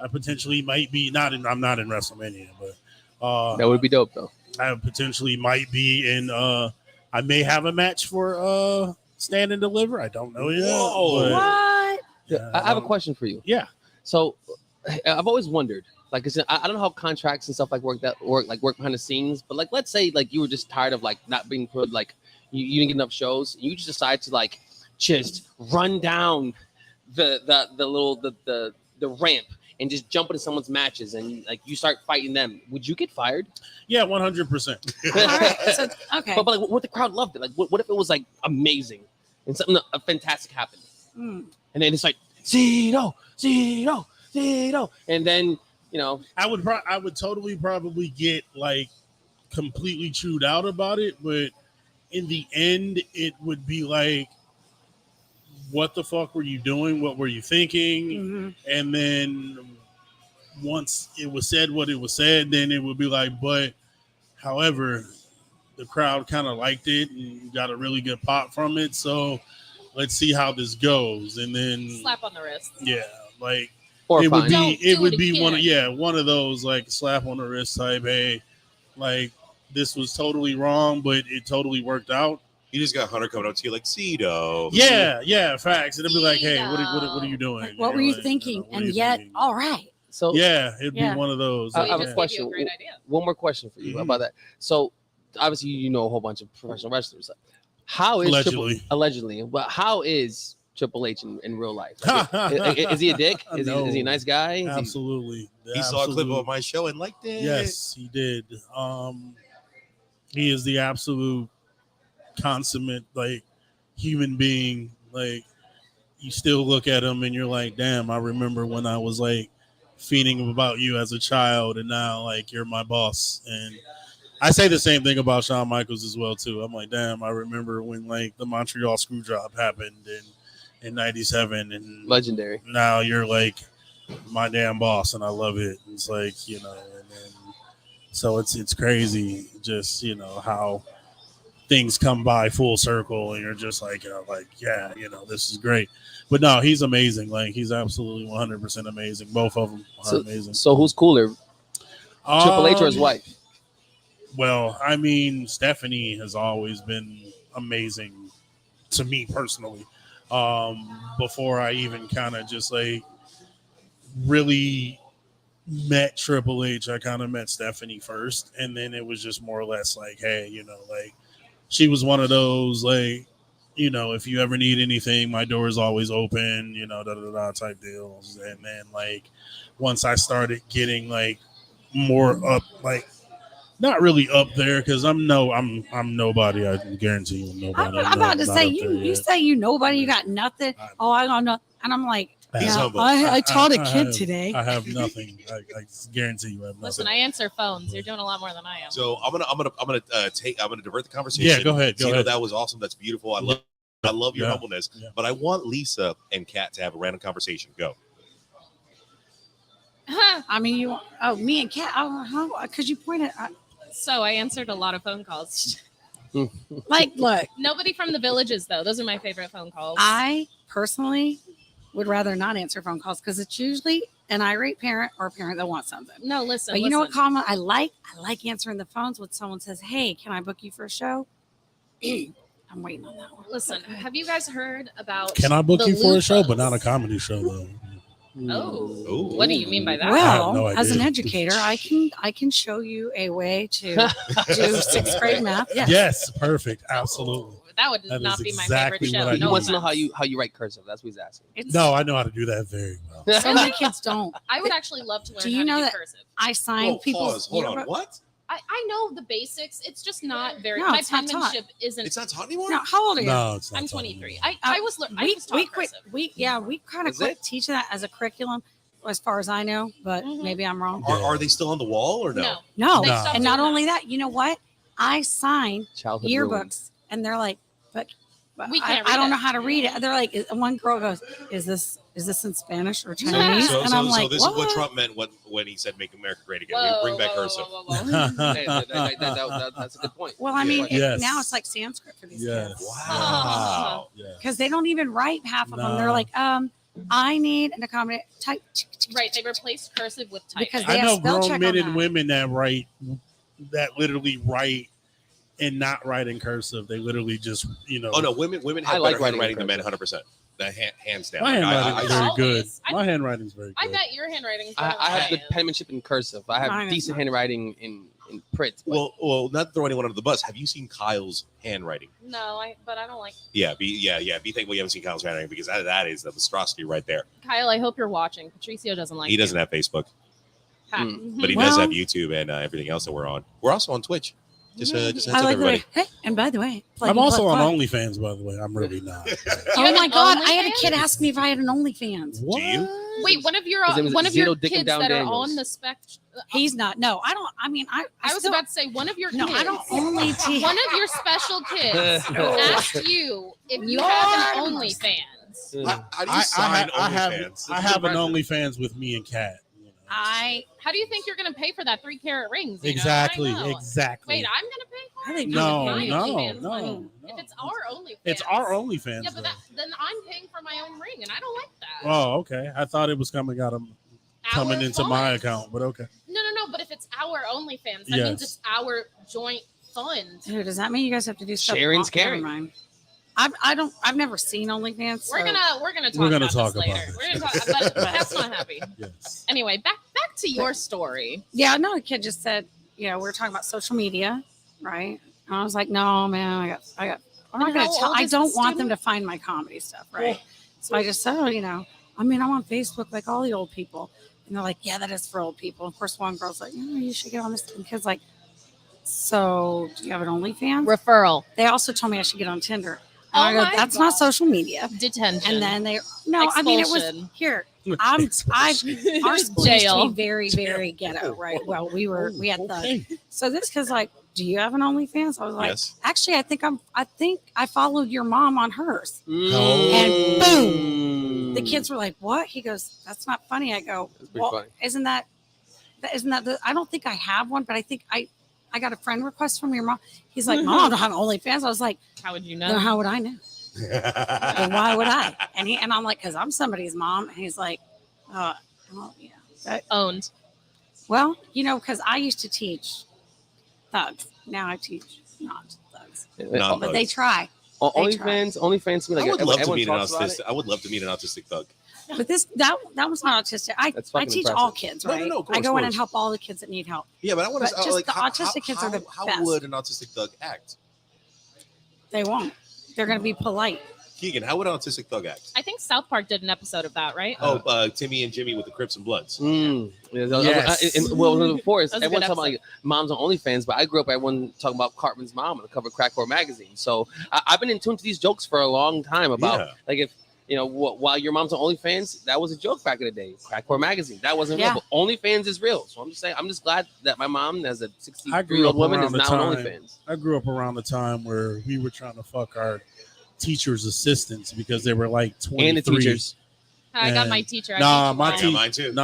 I potentially might be I'm not in WrestleMania, but That would be dope though. I potentially might be in. I may have a match for Stand and Deliver. I don't know yet. Whoa. but, what? yeah, I have a question for you. Yeah. So I've always wondered, like, I don't know how contracts and stuff work behind the scenes, but like, let's say like you were just tired of like not being put, like you didn't get enough shows, and you just decide to like just run down the ramp and just jump into someone's matches, and like you start fighting them. Would you get fired? Yeah, 100%. All right, so, okay. But like, what the crowd loved it. Like, what if it was like amazing and something fantastic happened, Mm. and then it's like Zito, and then I would totally probably get like completely chewed out about it, but in the end, it would be like, what the fuck were you doing? What were you thinking? Mhm. And then once it was said what it was said, then it would be like, but however, the crowd kind of liked it and got a really good pop from it. So let's see how this goes. And then Slap on the wrist. yeah, like or it would fine. Don't be do it one of those like slap on the wrist type. Hey, like this was totally wrong, but it totally worked out. You just got Hunter coming up to you like Zito. Yeah, facts. It'll be like, hey, what are you doing? Like, what were you Like, thinking? what are And you yet, thinking? all right. So Yeah, it'd Yeah. be one of those. I So have he a just question. gave you a great idea. One more question for you Mhm. about that. So obviously you know a whole bunch of professional wrestlers. How is allegedly, but how is Triple H in real life? Is he a dick? Is he a nice guy? Is he- Absolutely. He saw a clip of my show and liked it. Yes, he did. He is the absolute consummate like human being. Like you still look at him and you're like, damn, I remember when I was like fiending about you as a child, and now like you're my boss. And I say the same thing about Shawn Michaels as well too. I'm like, damn, I remember when like the Montreal screw job happened in '97, and legendary. now you're like my damn boss, and I love it. It's like, and then so it's crazy just how things come by full circle, and you're just like yeah, this is great. But no, he's amazing. Like he's absolutely 100% amazing. Both of them are amazing. So who's cooler, Triple H or his wife? Well, I mean, Stephanie has always been amazing to me personally. Before I even kind of just like really met Triple H, I kind of met Stephanie first, and then it was just more or less like, hey, like she was one of those like, if you ever need anything, my door is always open, type deals. And then like once I started getting like more up, like not really up there, because I'm nobody. I can guarantee you, nobody. I'm about to not say up there you yet. say you nobody, you got nothing. Oh, I don't know, and I'm like, He's humble. I taught a I kid have- today. I have nothing. I guarantee you, I have nothing. Listen, I answer phones. You're doing a lot more than I am. So I'm gonna divert the conversation. Yeah, go ahead. Go Zito, ahead. that was awesome. That's beautiful. I love your Yeah. humbleness. Yeah. But I want Lisa and Kat to have a random conversation. Go. I mean, me and Kat. How could you point it? So I answered a lot of phone calls. Like, look, Nobody from the villages, though. Those are my favorite phone calls. I personally would rather not answer phone calls because it's usually an irate parent or a parent that wants something. No, listen. But you know what, listen. Kama? I like answering the phones when someone says, "Hey, can I book you for a show?" I'm waiting on that one. Listen, have you guys heard about? Can I book the you for a show, Lufas? but not a comedy show though? Oh, Ooh. what do you mean by that? Well, no as an idea. educator, I can show you a way to do sixth grade math. Yes. Yes, perfect, absolutely. That would That not is be my exactly favorite show. what I He do. wants to know how offense. you write cursive. That's what he's asking. It's, No, I know how to do that very well. so many kids don't. I would actually love to learn Do you how know to do that- cursive. I sign Whoa, people's pause. Hold on. yearbook- What? I know the basics. It's just not very. No, My it's not taught. penmanship isn't. It's not taught anymore. No, how old are you? No, it's not. I'm something. 23. I was taught we quit. cursive. We kind of Is quit it? teaching that as a curriculum, as far as I know. But Mhm. maybe I'm wrong. Are they still on the wall or no? No. No, They No. stopped and not doing only that. that, you know what? I sign Childhood yearbooks, ruined. and they're like, but We I can't read don't it. know how to read it. They're like, one girl goes, "Is this in Spanish or Chinese?" So, and so, I'm so like, this what? is what Trump meant when he said "Make America Great Again." Whoa, Bring back whoa, cursive. whoa, whoa, whoa. Hey, that's a good point. Well, I mean, Yes. now it's like Sanskrit for these Yes. kids Wow. Yeah. because they don't even write half of them. They're No. like, I need an accommodate type. Right, they replaced cursive with typing. Because they I have know spell grown check men on and that. women that literally write and not write in cursive. They literally just, Oh no, women I have like better writing handwriting than men, cursive. 100%. That hands down. My Like, handwriting is I- very always. good. I- My handwriting is very good. I bet your handwriting's I better have than good mine. penmanship in cursive. I have Mine is decent not. handwriting in print. but- well, not to throw anyone under the bus. Have you seen Kyle's handwriting? No, but I don't like Yeah, be thankful you haven't seen Kyle's handwriting because that is the monstrosity right there. Kyle. I hope you're watching. Patricio doesn't like. He doesn't have Facebook, Ha. but he Well- does have YouTube and everything else that we're on. We're also on Twitch. Just heads I up, like the everybody. way. Hey, and by the way, I'm also on plug. OnlyFans, by the way. I'm really not. You Oh have my an god! I had a OnlyFans? kid ask me if I had an OnlyFans. What? Do you? Wait, one of your His name is Zito Dick and kids Down that Daniels. are on the spectrum. He's not. No, I don't. I mean, I I was still- about to say one of your No, kids. I don't only teach. One of your special kids asked you if you have an Lord. OnlyFans. How do you sign I have OnlyFans? I have an impressive. OnlyFans with me and Kat. How do you think you're going to pay for that 3-carat rings? you know? Exactly. I know. Exactly. Wait, I'm going to pay for I it? think No, My no, OnlyFans no, money. no. If it's our OnlyFans. It's our OnlyFans. Yeah, but though. then I'm paying for my own ring, and I don't like that. Oh, okay. I thought it was coming Our into my funds. account, but okay. No. But if it's our OnlyFans, that Yes. means it's our joint fund. Dude, does that mean you guys have to do stuff? Sharing's off- never caring. mind. I've never seen OnlyFans. So. We're gonna talk We're gonna about talk this about later. it. We're gonna talk, but that's not happy. Yes. Anyway, back to your story. Yeah, no, the kid just said, we were talking about social media, right? And I was like, no, man, I got. I'm not And gonna how tell. old I is the don't want them student? to find my comedy stuff, right? So I just said, I mean, I'm on Facebook like all the old people, and they're like, yeah, that is for old people. Of course, one girl's like, you should get on this. And the kid's like, so do you have an OnlyFans? Referral. They also told me I should get on Tinder. Oh And I my go, that's not God. social media. Detention. And then I mean, it was Expulsion. here. Our school used to Jail. be very, very ghetto, right? Well, we had the. Okay. So this kid's like, do you have an OnlyFans? I was like, Yes. actually, I think I followed your mom on hers. Mm. And boom, the kids were like, what? He goes, that's not funny. I go, That's pretty well, funny. isn't that I don't think I have one, but I think I got a friend request from your mom. He's like, Mom, I don't have OnlyFans. I was like, How would you then know? how would I know? And why would I? And I'm like, because I'm somebody's mom. And he's like, well, yeah. Owned. Well, because I used to teach thugs. Now I teach not thugs. Not But they try. OnlyFans to me, like I would love to everyone meet an talks about autistic. I would love to meet an autistic thug. But that was not autistic. I That's I fucking teach impressive. all kids, No, no, right? no, of course, I go of in and course. help all the kids that need help. Yeah, but I want But to just like the how, autistic kids are the how best. would an autistic thug act? They won't. They're going to be polite. Keegan, how would an autistic thug act? I think South Park did an episode of that, right? Timmy and Jimmy with the Crips and Bloods. Yes. Well, before That was a everyone good talking about like moms on OnlyFans, but I grew up everyone talking about Cartman's mom on the cover of Crackcore magazine. So I've been in tune to these jokes for a long time about Yeah. like if You know, while your mom's on OnlyFans, that was a joke back in the day. Crackcore magazine, that wasn't real. But OnlyFans is real. So I'm just saying, I'm just glad that my mom, as a 63-year-old woman, is now on OnlyFans. I grew up around the time where we were trying to fuck our teachers' assistants because they were like 23. And the teachers. I got my teacher. Mine too.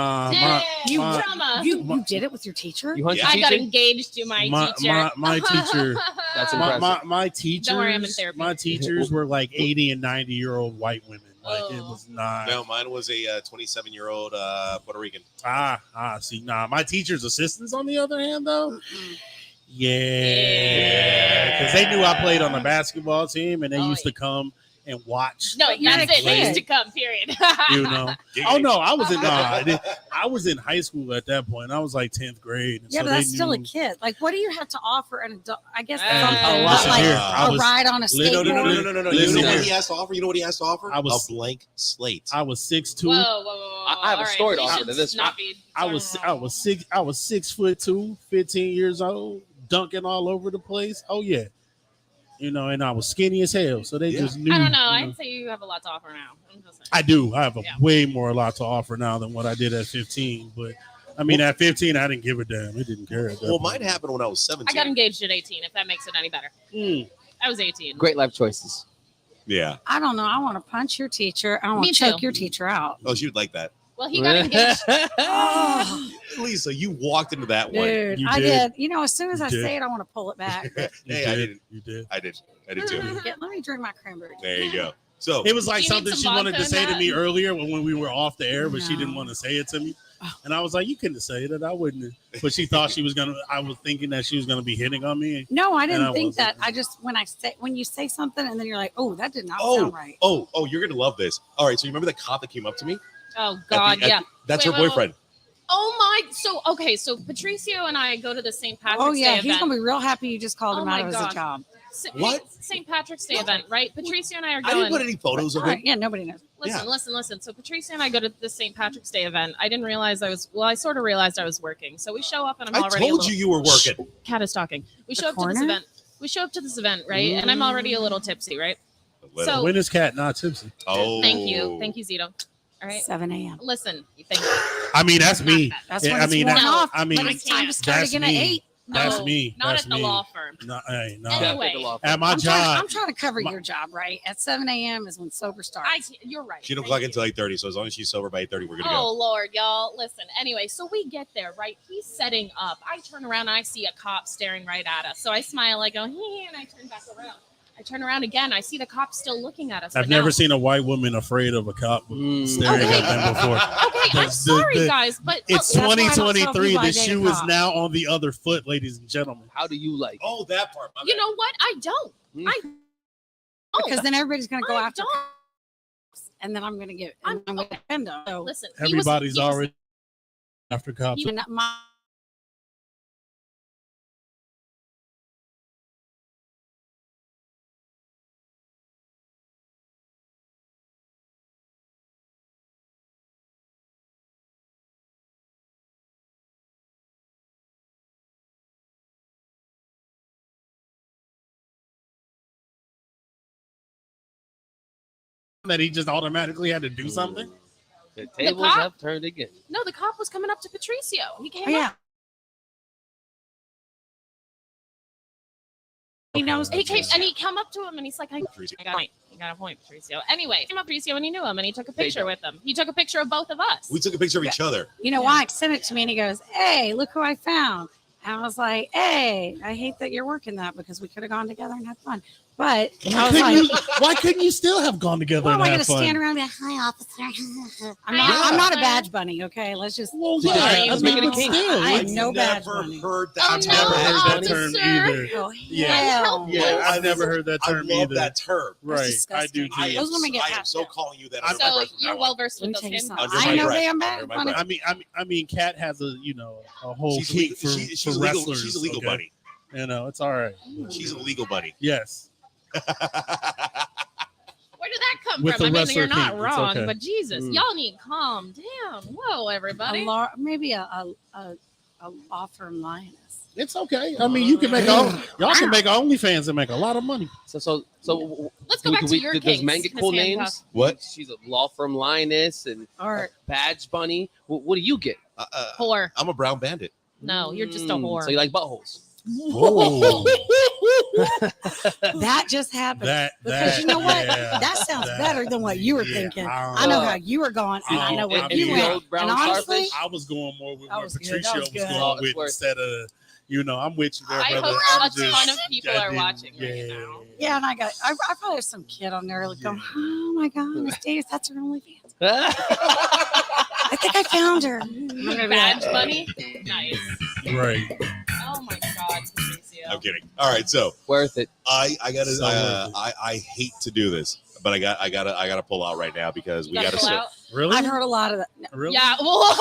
You did it with your teacher? I got engaged to my teacher. My teacher. That's impressive. My teachers. Don't worry, I'm in therapy. My teachers were like 80 and 90-year-old white women. Like it was not. No, mine was a 27-year-old Puerto Rican. See, my teacher's assistants, on the other hand, though. Yeah, because they knew I played on the basketball team, and they used to come and watch. No, that's it. They used to come. Period. You know. Oh no, I was in high school at that point. I was like 10th grade. Yeah, so but that's still a kid. Like, what do you have to offer an adult? I guess something a ride on a skateboard. No. You know what he has to offer? A blank slate. I was 6'2". Whoa. I have a story to offer to this. I was 6'2", 15 years old, dunking all over the place. Oh yeah. You know, and I was skinny as hell, so they just knew. I don't know. I'd say you have a lot to offer now. I do. I have way more a lot to offer now than what I did at 15. But I mean, at 15, I didn't give a damn. It didn't care. Mine happened when I was 17. I got engaged at 18. If that makes it any better. I was 18. Great life choices. Yeah. I don't know. I want to punch your teacher. I want to choke your teacher out. Oh, she would like that. Well, he got engaged. Lisa, you walked into that one. Dude, I did. You know, as soon as I say it, I want to pull it back. Hey, I didn't. You did. I did too. Let me drink my cranberry. There you go. So it was like something she wanted to say to me earlier when we were off the air, but she didn't want to say it to me. And I was like, you couldn't say that. I wouldn't. But she thought she was gonna. I was thinking that she was gonna be hitting on me. No, I didn't think that. I just when you say something and then you're like, oh, that did not sound right. Oh, you're gonna love this. All right, so you remember the cop that came up to me? Oh God, That's her boyfriend. Oh my! So Patricio and I go to the St. Patrick's Day event. He's gonna be real happy you just called him out of his job. What? St. Patrick's Day event, right? Patricio and I are going. I didn't put any photos of it. Yeah, nobody knows. Listen. So Patricio and I go to the St. Patrick's Day event. I didn't realize I sort of realized I was working. So we show up and I'm already. I told you were working. Cat is talking. We show up to this event. Right? And I'm already a little tipsy, right? So when is Cat not tipsy? Oh, thank you, Zito. All right. 7 a.m. Listen, thank you. I mean, that's me. That's when it's worn off. I mean, it's time to start again at 8. That's me. Not at the law firm. No. Anyway, at my job. I'm trying to cover your job, right? At 7 a.m. is when sober starts. You're right. She don't clock until 8:30, so as long as she's sober by 8:30, we're gonna go. Oh Lord, y'all, listen. Anyway, so we get there, right? He's setting up. I turn around and I see a cop staring right at us. So I smile, I go, hey, and I turn back around. I turn around again. I see the cop still looking at us. I've never seen a white woman afraid of a cop staring at them before. Okay, I'm sorry, guys, but it's 2023. The shoe is now on the other foot, ladies and gentlemen. How do you like? Oh, that part. You know what? I don't. Because then everybody's going to go after cops, and then I'm going to get. I'm going to defend them. So listen, everybody's already after cops. Even my. That he just automatically had to do something. The tables have turned again. No, the cop was coming up to Patricio. He came up. He knows. He came and he come up to him and he's like, I got a point, Patricio. Anyway, he came up to Patricio and he knew him and he took a picture with him. He took a picture of both of us. We took a picture of each other. You know why? Sent it to me and he goes, hey, look who I found. And I was like, hey, I hate that you're working that because we could have gone together and had fun. But I was like, why couldn't you still have gone together and had fun? Am I going to stand around and be like, hi, officer. I'm not a badge bunny, okay? Let's just. Well, yeah, let's make it a king. I have no badge bunny. I've never heard that term either. Oh, yeah, I've never heard that term either. I love that term. Right, I do too. I am so calling you that. So you're well versed with those hymns. I know damn badge bunny. I mean, Kat has a whole kink for wrestlers. She's a legal bunny. You know, it's all right. She's a legal bunny. Yes. Where did that come With from? I mean, you're not kink, wrong, but Jesus, y'all need to calm down. Whoa, everybody. Maybe a law firm lioness. It's okay. I mean, you can make y'all can make OnlyFans and make a lot of money. So Let's go back to your does case, men get Miss cool Hancock. names? What? She's a law firm lioness and Or badge bunny. What do you get? Whore. I'm a brown bandit. No, you're just a whore. So you like buttholes? Oh, that just happened. Because you know what? That sounds better than what you were thinking. I know how you were going, and I know where you went. And honestly, I was going more with That what was good. Patricia That was was good. going with instead of, I'm with you there, I brother. hope I'm a ton of people are watching right now. yeah, and I probably have some kid on there like going, oh my God, Miss Davis, that's her OnlyFans. I think I found her. I'm gonna be Badge like, bunny. Nice. Right. Oh my God, Patricio. I'm kidding. All right, so Worth it. I gotta So worth it. I hate to do this, but I gotta pull out right now because we You gotta pull start. out? Really? I've heard a lot of that. No, Really? Yeah. Whoa.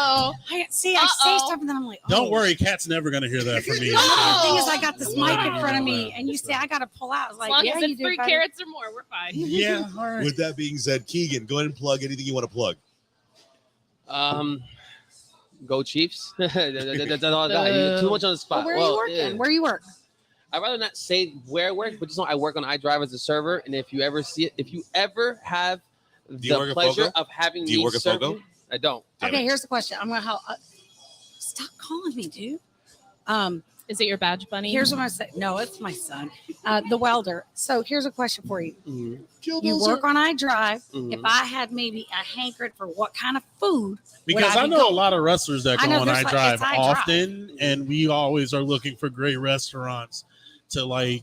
I say stuff and then I'm like, oh. Don't worry, Kat's never gonna hear that from me. The thing is, I got this Why mic do in you front of know me, that? and you say I got to pull out. I was As like, long yeah, as you it's do. 3 buddy. carats or more, we're fine. Yeah. All right. With that being said, Keegan, go ahead and plug anything you want to plug. Go Chiefs. That's all I got. You're too much on the spot. Well, where are you working? yeah. Where you work? I'd rather not say where I work, but just know I work on iDrive as a server. And if you ever see it, if you ever have Do you the work at pleasure Fogo? of having Do you me work at serve Fogo? you, I don't. Damn Okay, it. here's the question. I'm gonna help. Stop calling me, dude. Is it your badge bunny? Here's what I'm gonna say. No, it's my son, the welder. So here's a question for you. Mhm. You work on iDrive. Mhm. If I had maybe a hankering for what kind of food, Because would I be know a going? lot of wrestlers that I go know on there's like- iDrive it's iDrive. often, and we always are looking for great restaurants to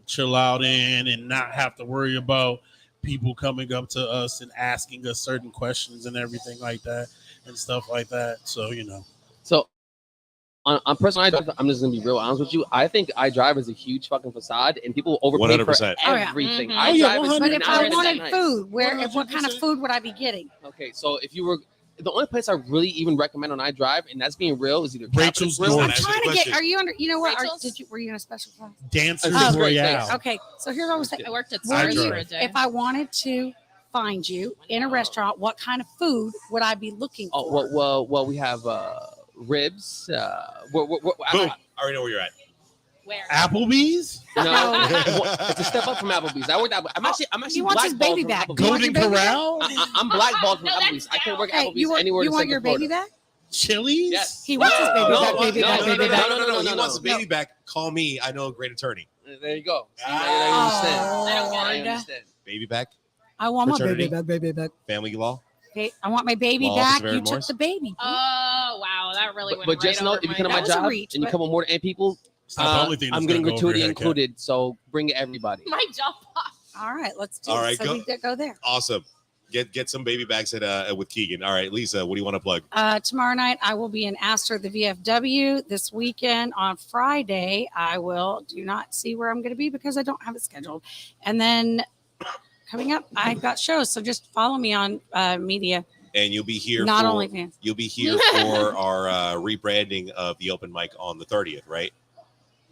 chill out in and not have to worry about people coming up to us and asking us certain questions and everything like that and stuff like that. So So on personal iDrive, I'm just gonna be real honest with you. I think iDrive is a huge fucking facade, and people overpay for 100%. Oh, yeah. everything. Mhm. Oh, yeah, iDrive is 100%. But if I 100% wanted nice. food, what kind of 100%. food would I be getting? Okay, so if you were the only place I really even recommend on iDrive, and that's being real, is either Rachel's Captain's Grill. Grill. I'm ask you a trying to question. get. Are you under? You know what? Rachel's? Were you in a special class? Dancers Oh, Royale. Okay, so here's what I was saying. I worked at Were Stars iDrive. for a day. If I wanted to find you in a restaurant, what kind of food would I be looking for? Oh well, we have ribs. Boom. I already know where you're at. Where? Applebee's, No, it's a step up from Applebee's. I worked. I'm actually He wants his blackballed baby from back. Applebee's. You want Golden your baby Corral, I'm blackballed from No, that's Applebee's. I can't work at Hey, Applebee's you anywhere. want except your for Florida. baby back? Chili's. Yes. He wants his baby No, back, no, baby no, back, no, baby no, back. no, He no, wants his no. baby back. Call me. I know a great attorney. There you go. Ah. I understand. Lord. I understand. Baby back. I want my Fraternity? baby back. Family law. Okay, I want my baby Law Office back. of You Aaron took Morris? the baby. Oh wow, that really went But just right know over if you my come to my head. That was a job reach, and you but- come with more than 8 people, It's not the only thing. I'm that's getting gonna go over gratuity your head, Kat. included. So bring everybody. My jaw popped. All right, let's do All it. right, So we go there. Awesome. Get some baby backs at with Keegan. All right, Lisa, what do you want to plug? Tomorrow night, I will be in Astor at the VFW. This weekend on Friday, I do not see where I'm going to be because I don't have it scheduled. And then coming up, I've got shows. So just follow me on media, And you'll be here. not for, only fans. You'll be here for our rebranding of the open mic on the 30th, right?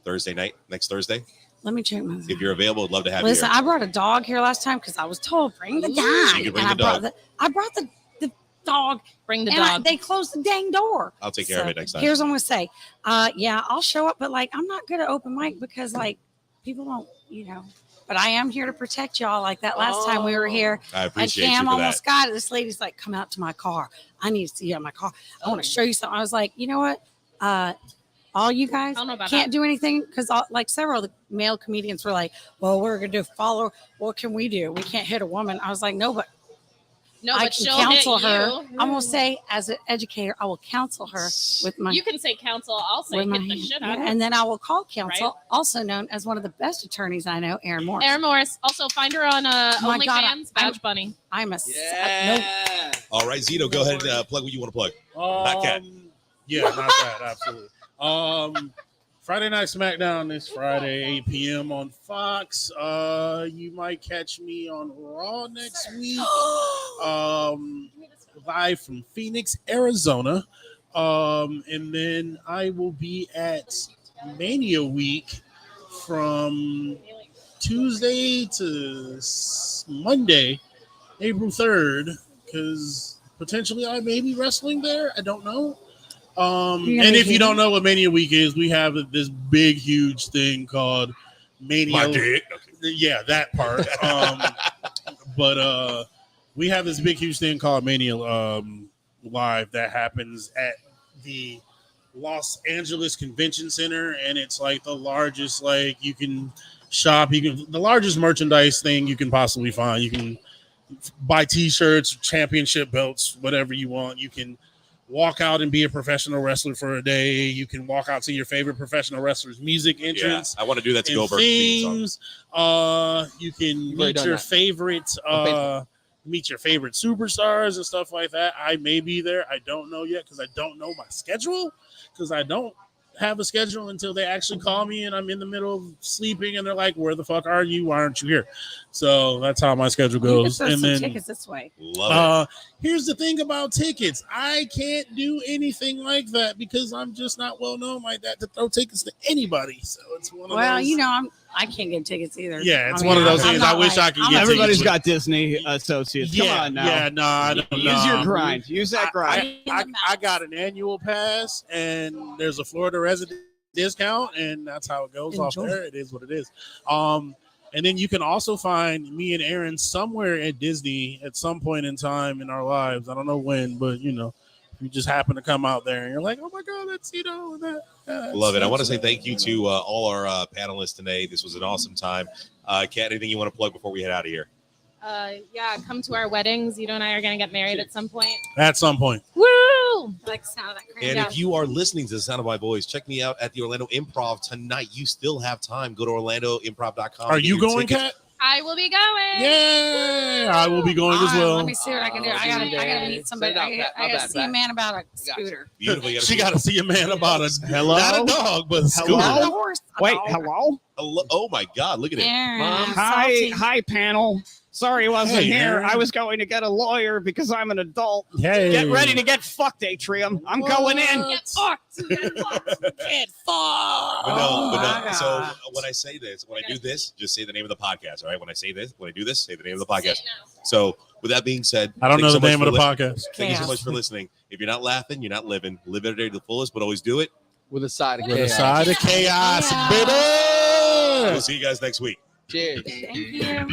Thursday night, next Thursday. Let me check my. If you're available, I'd love to have Listen, you here. I brought a dog here last time because I was told bring the dog. So you can bring And the I dog. brought I brought the dog, Bring the and dog. they closed the dang door. I'll take care of it next time. Here's what I'm gonna say. Yeah, I'll show up, but I'm not good at open mic because people don't, But I am here to protect y'all. Like that last time we were here, I and appreciate you Cam for that. almost got it. This lady's like, "Come out to my car. I need to see you in my car. I want to show you something." I was like, "You know what? All you guys I don't know about can't do anything because several of the male comedians were like, well, we're going to follow. What can we do? We can't hit a woman." I was like, no, but No, I but can she'll counsel hit her. you. I'm going to say, as an educator, I will counsel her with my. You can say counsel. I'll say with my hit the hand. shit Yeah, out of her. and then I will call counsel, Right. also known as one of the best attorneys I know, Aaron Morris. Aaron Morris. Also, find her on my God, OnlyFans, Badge Bunny. I'm a Yeah. All right, Zito, go ahead and plug what you want to plug. Not Kat. Yeah, not that. Absolutely. Friday Night SmackDown this Friday, 8 p.m. on Fox. You might catch me on Raw next week. Live from Phoenix, Arizona. And then I will be at Mania Week from Tuesday to Monday, April 3rd, because potentially I may be wrestling there. I don't know. And if you don't know what Mania Week is, we have this big, huge thing called Mania. My dick. Yeah, that part. But we have this big, huge thing called Mania Live that happens at the Los Angeles Convention Center, and it's like the largest, like you can shop, the largest merchandise thing you can possibly find. You can buy T-shirts, championship belts, whatever you want. You can walk out and be a professional wrestler for a day. You can walk out to your favorite professional wrestler's music entrance. I want to do that to and Goldberg. themes. You can meet your favorite superstars and stuff like that. I may be there. I don't know yet because I don't know my schedule, because I don't have a schedule until they actually call me and I'm in the middle of sleeping and they're like, where the fuck are you? Why aren't you here? So that's how my schedule goes. And then tickets this way. Love it. Here's the thing about tickets. I can't do anything like that because I'm just not well known like that to throw tickets to anybody. So it's one of those. I can't get tickets either. Yeah, it's one of those things. I wish I could get Everybody's tickets. got Disney associates. Come on now. Yeah, no, I don't know. Use your grind. Use that grind. I got an annual pass, and there's a Florida resident discount, and that's how it goes off there. It is what it is. And then you can also find me and Aaron somewhere at Disney at some point in time in our lives. I don't know when, but you just happen to come out there and you're like, oh my God, that's that. Love it. I want to say thank you to all our panelists today. This was an awesome time. Kat, anything you want to plug before we head out of here? Come to our weddings. Zito and I are going to get married at some point. At some point. Woo! Like sound of that crazy. And if you are listening to the sound of my voice, check me out at the Orlando Improv tonight. You still have time. Go to orlandoimprov.com. Are you going, Kat? I will be going. Yeah, I will be going as well. Let me see what I can do. I gotta meet somebody. I gotta see a man about a scooter. Beautiful. She got to see a man about a Hello? not a dog, but a scooter. Hello? A horse. Wait, hello? Oh my God, look at it. Mom. Hi, panel. Sorry I wasn't here. Aaron. I was going to get a lawyer because I'm an adult. Hey. Get ready to get fucked, Atrium. I'm going in. Get fucked. Get fucked. So when I say this, when I do this, just say the name of the podcast. All right. When I say this, when I do this, say the name of the podcast. So with that being said, I don't know the name of the podcast. Thank you so much for listening. If you're not laughing, you're not living. Live every day to the fullest, but always do it with a side of with chaos. a side of chaos, baby. We'll see you guys next week. Cheers. Thank you.